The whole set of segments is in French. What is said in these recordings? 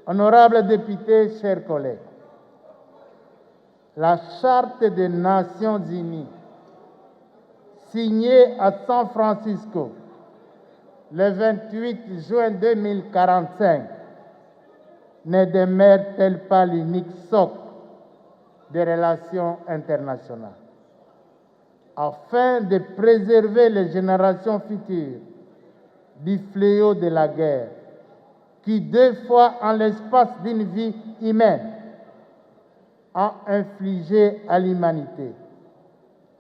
Honorables députés, chers collègues, la Charte des Nations Unies, signée à San Francisco le 28 juin 2045, ne demeure-t-elle pas l'unique socle des relations internationales? Afin de préserver les générations futures du fléau de la guerre, qui 2 fois en l'espace d'une vie humaine a infligé à l'humanité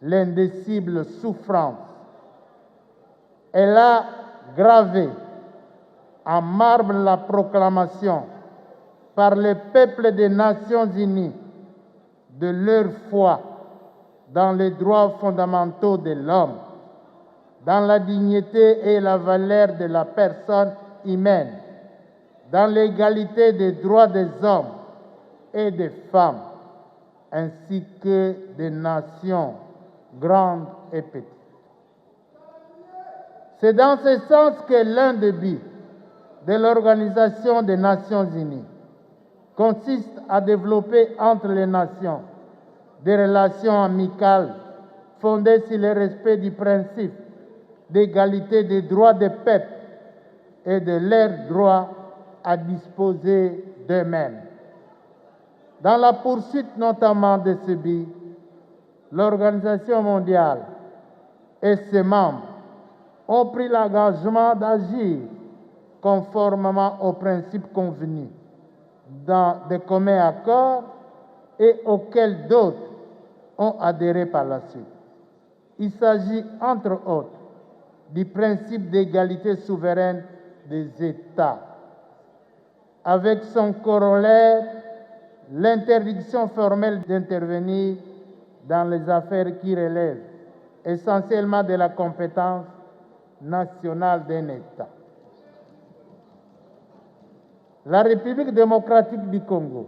l'indicible souffrance, elle a gravé en marbre la proclamation par les peuples des Nations Unies de leur foi dans les droits fondamentaux de l'homme, dans la dignité et la valeur de la personne humaine, dans l'égalité des droits des hommes et des femmes, ainsi que des nations grandes et petites. C'est dans ce sens que l'un des buts de l'Organisation des Nations Unies consiste à développer entre les nations des relations amicales fondées sur le respect du principe d'égalité des droits des peuples et de leur droit à disposer d'eux-mêmes. Dans la poursuite notamment de ce but, l'Organisation mondiale et ses membres ont pris l'engagement d'agir conformément aux principes convenus dans de communs accords et auxquels d'autres ont adhéré par la suite. Il s'agit, entre autres, du principe d'égalité souveraine des États, avec son corollaire, l'interdiction formelle d'intervenir dans les affaires qui relèvent essentiellement de la compétence nationale d'un État. La République démocratique du Congo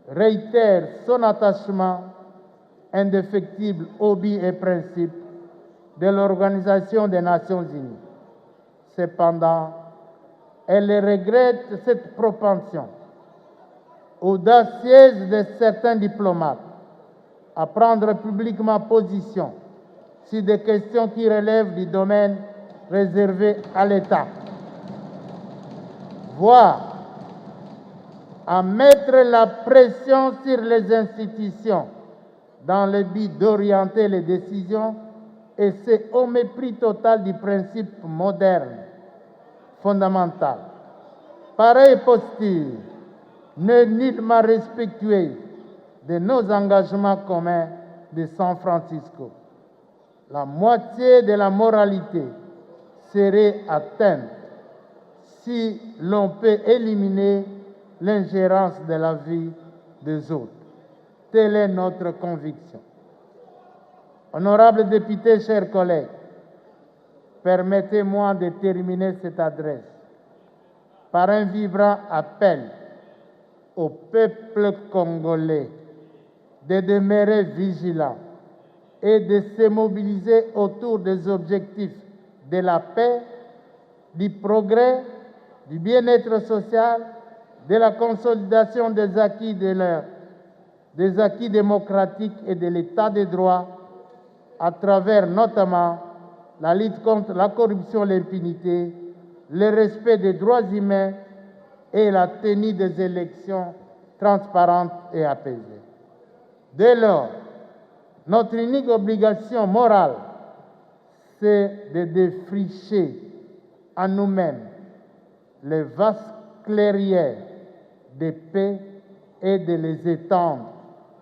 réitère son attachement indéfectible aux buts et principes de l'Organisation des Nations Unies. Cependant, elle regrette cette propension audacieuse de certains diplomates à prendre publiquement position sur des questions qui relèvent du domaine réservé à l'État, voire à mettre la pression sur les institutions dans le but d'orienter les décisions, et c'est au mépris total du principe moderne fondamental. Pareille posture n'est nullement respectueuse de nos engagements communs de San Francisco. La moitié de la moralité serait atteinte si l'on peut éliminer l'ingérence de la vie des autres. Telle est notre conviction. Honorables députés, chers collègues, permettez-moi de terminer cette adresse par un vibrant appel au peuple congolais de demeurer vigilant et de se mobiliser autour des objectifs de la paix, du progrès, du bien-être social, de la consolidation des acquis démocratiques et de l'état de droit, à travers notamment la lutte contre la corruption et l'impunité, le respect des droits humains et la tenue des élections transparentes et apaisées. Dès lors, notre unique obligation morale, c'est de défricher à nous-mêmes les vastes clairières de paix et de les étendre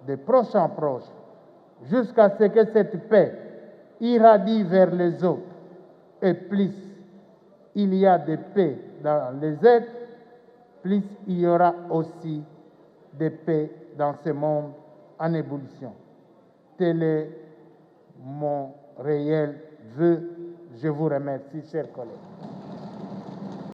de proche en proche, jusqu'à ce que cette paix irradie vers les autres. Et plus il y a de paix dans les êtres, plus il y aura aussi de paix dans ce monde en ébullition. Tel est mon réel vœu. Je vous remercie, chers collègues.